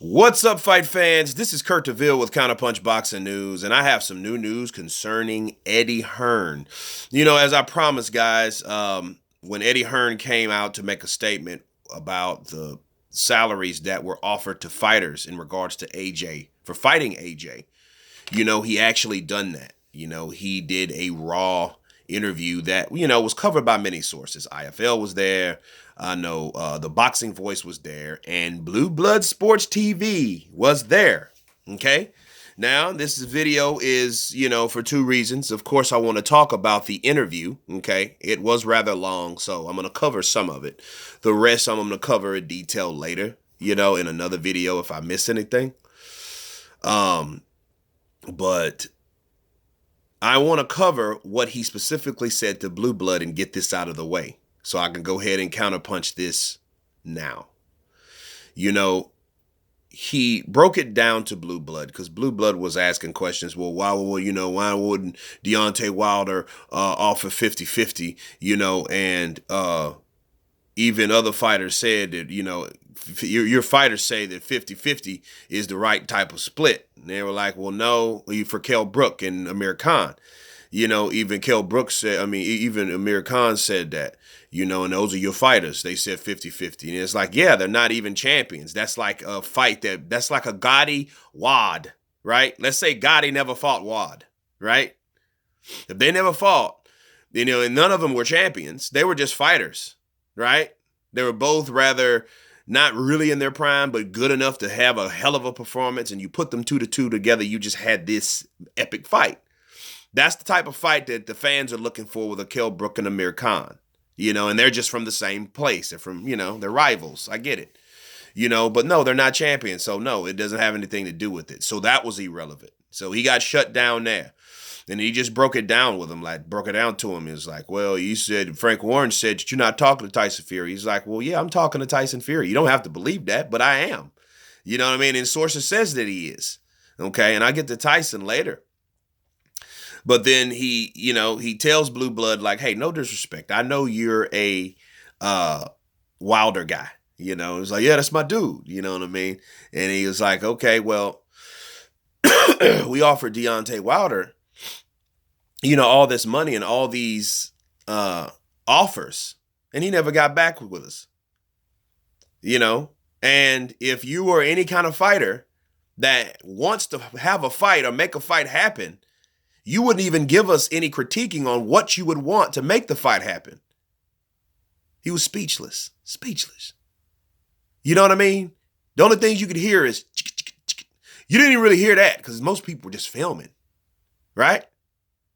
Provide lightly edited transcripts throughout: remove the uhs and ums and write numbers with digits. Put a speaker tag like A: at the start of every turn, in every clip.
A: What's up, fight fans? This is Kurt DeVille with Counterpunch Boxing News, and I have some new news concerning Eddie Hearn. As I promised, guys, when Eddie Hearn came out to make a statement about the salaries that were offered to fighters in regards to AJ, for fighting AJ, he actually done that. He did a raw interview that, was covered by many sources. IFL was there. I know the Boxing Voice was there, and Blueblood Sports TV was there. Okay. Now, this video is, for two reasons. Of course, I want to talk about the interview. Okay. It was rather long, so I'm going to cover some of it. The rest, I'm going to cover in detail later, in another video if I miss anything. But I want to cover what he specifically said to Blueblood and get this out of the way so I can go ahead and counterpunch this now. He broke it down to Blueblood because Blueblood was asking questions. Well, why wouldn't Deontay Wilder offer 50-50, and even other fighters said that, your fighters say that 50-50 is the right type of split. And they were like, well, no, for Kell Brook and Amir Khan. Even Kell Brook said, even Amir Khan said that, and those are your fighters. They said 50-50. And it's like, yeah, they're not even champions. That's like a fight that's like a Gotti Wad, right? Let's say Gotti never fought Wad, right? If they never fought, and none of them were champions, they were just fighters, right? They were both rather not really in their prime, but good enough to have a hell of a performance. And you put them 2-2 together, you just had this epic fight. That's the type of fight that the fans are looking for with a Kell Brook and Amir Khan, and they're just from the same place. They're from, they're rivals. I get it, but no, they're not champions. So no, it doesn't have anything to do with it. So that was irrelevant. So he got shut down there. And he just broke it down with him, broke it down to him. He was like, well, you said, Frank Warren said that you're not talking to Tyson Fury. He's like, well, yeah, I'm talking to Tyson Fury. You don't have to believe that, but I am. You know what I mean? And sources says that he is. Okay, and I get to Tyson later. But then he tells Blueblood, like, hey, no disrespect. I know you're a Wilder guy. It's like, yeah, that's my dude. You know what I mean? And he was like, okay, well, we offered Deontay Wilder, all this money and all these offers, and he never got back with us. And if you are any kind of fighter that wants to have a fight or make a fight happen, you wouldn't even give us any critiquing on what you would want to make the fight happen. He was speechless. You know what I mean? The only things you could hear is, you didn't even really hear that because most people were just filming, right?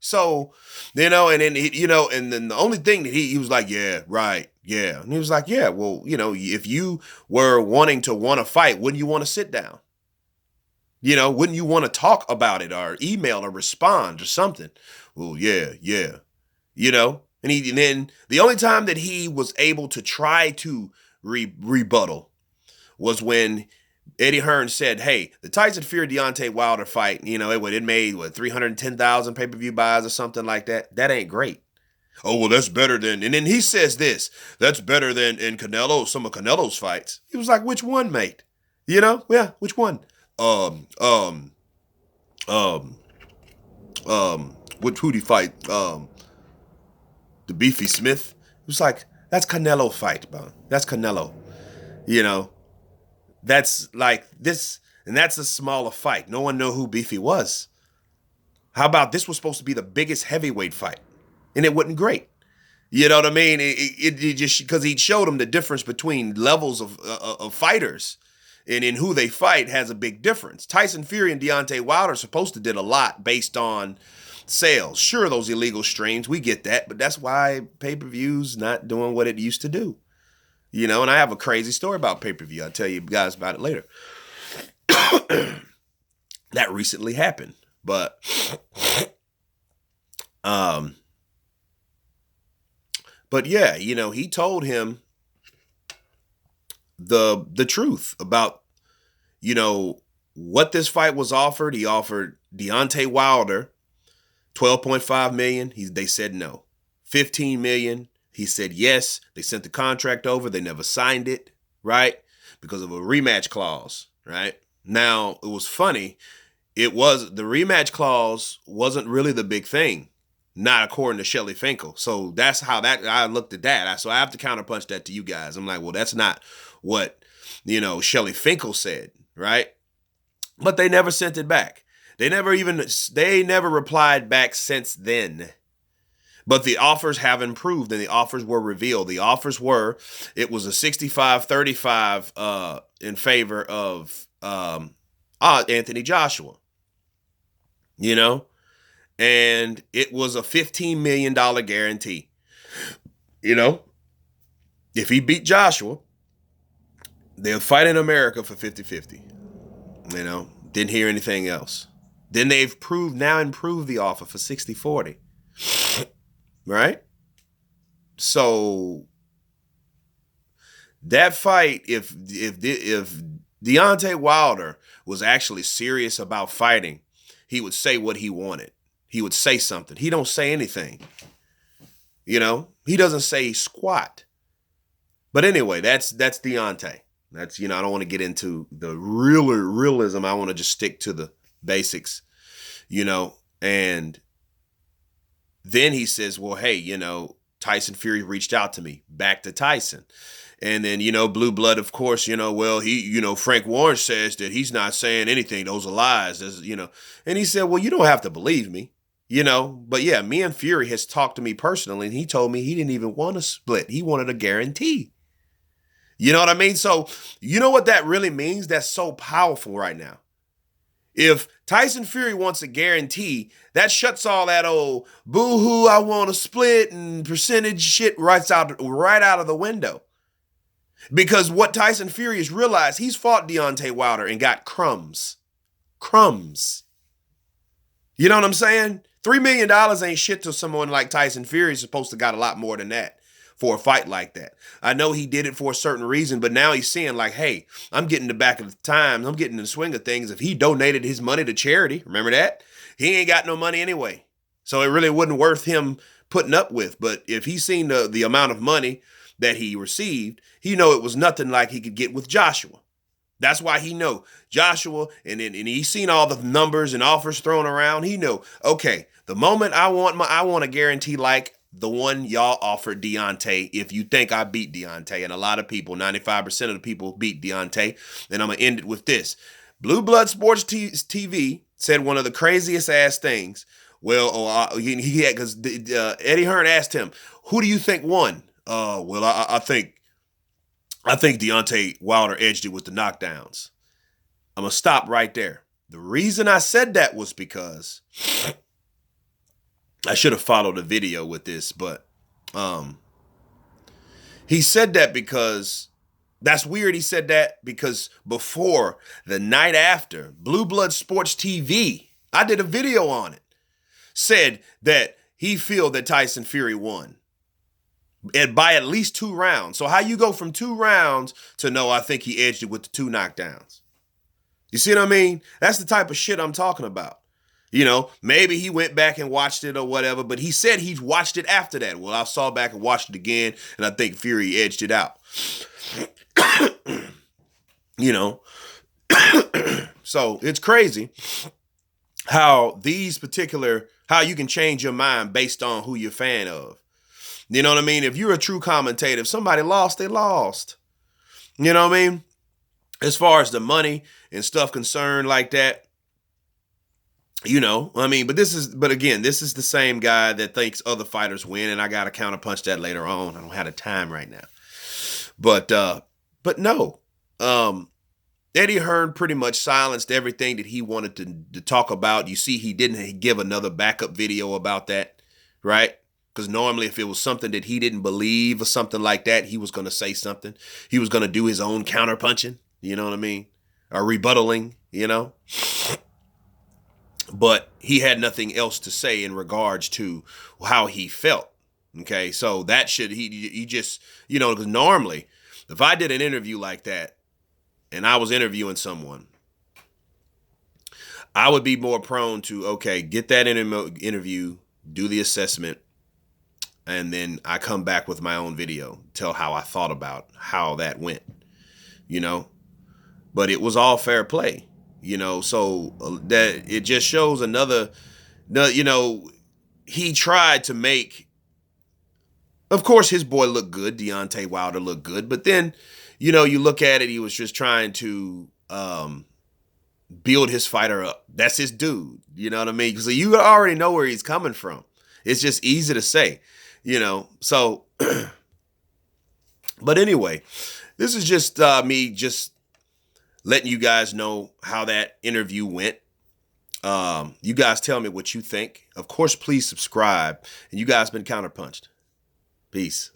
A: So, and then, and then the only thing that he was like, yeah, right, yeah. And he was like, yeah, well, if you were wanting to want to fight, wouldn't you want to sit down? Wouldn't you want to talk about it or email or respond or something? Well, yeah. And then the only time that he was able to try to rebuttal was when Eddie Hearn said, hey, the Tyson Fury Deontay Wilder fight, it made 310,000 pay-per-view buys or something like that. That ain't great. Oh, well, that's better than, and then he says this, that's better than in some of Canelo's fights. He was like, which one, mate? Yeah, which one? Who did he fight? The Beefy Smith. It was like, that's Canelo fight, bro. That's Canelo. That's like this, and that's a smaller fight. No one knew who Beefy was. How about this was supposed to be the biggest heavyweight fight, and it wasn't great. You know what I mean? It just because he showed them the difference between levels of fighters. And in who they fight has a big difference. Tyson Fury and Deontay Wilder are supposed to did a lot based on sales. Sure, those illegal streams, we get that, but that's why pay-per-view's not doing what it used to do. And I have a crazy story about pay-per-view. I'll tell you guys about it later. That recently happened. But yeah, he told him the truth about, what this fight was offered. He offered Deontay Wilder $12.5 million. They said no. $15 million. He said yes. They sent the contract over. They never signed it, right? Because of a rematch clause. right? Now, it was funny. It was the rematch clause wasn't really the big thing, not according to Shelly Finkel. So that's how that I looked at that. So I have to counterpunch that to you guys. I'm like, well, that's not what Shelly Finkel said, right? But they never sent it back. They never replied back since then. But the offers have improved and the offers were revealed. The offers were, it was a 65-35 in favor of Anthony Joshua, and it was a $15 million guarantee. If he beat Joshua, they'll fight in America for 50-50. Didn't hear anything else. Then they've improved the offer for 60-40. Right? So that fight, if Deontay Wilder was actually serious about fighting, he would say what he wanted. He would say something. He don't say anything. He doesn't say squat. But anyway, that's Deontay. That's, I don't want to get into the realism. I want to just stick to the basics, and then he says, well, hey, Tyson Fury reached out to me, back to Tyson. And then, Blueblood, of course, well, he, Frank Warren says that he's not saying anything. Those are lies. And he said, well, you don't have to believe me, but yeah, me and Fury has talked to me personally, and he told me he didn't even want a split. He wanted a guarantee. You know what I mean? So you know what that really means? That's so powerful right now. If Tyson Fury wants a guarantee, that shuts all that old boo-hoo, I want a split and percentage shit right out of the window. Because what Tyson Fury has realized, he's fought Deontay Wilder and got crumbs. Crumbs. You know what I'm saying? $3 million ain't shit to someone like Tyson Fury. Is supposed to got a lot more than that for a fight like that. I know he did it for a certain reason, but now he's seeing like, hey, I'm getting the back of the times. I'm getting in the swing of things. If he donated his money to charity, remember that? He ain't got no money anyway. So it really wasn't worth him putting up with. But if he's seen the amount of money that he received, he know it was nothing like he could get with Joshua. That's why he know Joshua, and he's seen all the numbers and offers thrown around. He know, okay, the moment I want a guarantee like the one y'all offered Deontay, if you think I beat Deontay. And a lot of people, 95% of the people beat Deontay. And I'm going to end it with this. Blueblood Sports TV said one of the craziest ass things. Well, he had, because Eddie Hearn asked him, who do you think won? I think Deontay Wilder edged it with the knockdowns. I'm going to stop right there. The reason I said that was because I should have followed the video with this, but he said that because that's weird. He said that because before, the night after, Blueblood Sports TV, I did a video on it, said that he feel that Tyson Fury won and by at least 2 rounds. So how you go from 2 rounds to no, I think he edged it with the 2 knockdowns. You see what I mean? That's the type of shit I'm talking about. Maybe he went back and watched it or whatever, but he said he's watched it after that. Well, I saw back and watched it again, and I think Fury edged it out. So it's crazy how how you can change your mind based on who you're a fan of. You know what I mean? If you're a true commentator, if somebody lost, they lost. You know what I mean? As far as the money and stuff concerned like that, but again, this is the same guy that thinks other fighters win, and I got to counterpunch that later on. I don't have the time right now. But no, Eddie Hearn pretty much silenced everything that he wanted to talk about. You see, he didn't give another backup video about that, right? Because normally if it was something that he didn't believe or something like that, he was going to say something. He was going to do his own counterpunching, you know what I mean? Or rebuttaling, But he had nothing else to say in regards to how he felt. Okay, so that he just, because normally if I did an interview like that and I was interviewing someone, I would be more prone to, okay, get that interview, do the assessment, and then I come back with my own video, tell how I thought about how that went, but it was all fair play, you know. So that it just shows another, you know, he tried to make, of course, his boy looked good. Deontay Wilder looked good, but then, you know, you look at it, he was just trying to build his fighter up. That's his dude. You know what I mean? So you already know where he's coming from. It's just easy to say, you know. So, but anyway, this is just me just letting you guys know how that interview went. You guys tell me what you think. Of course, please subscribe. And you guys been Counterpunched. Peace.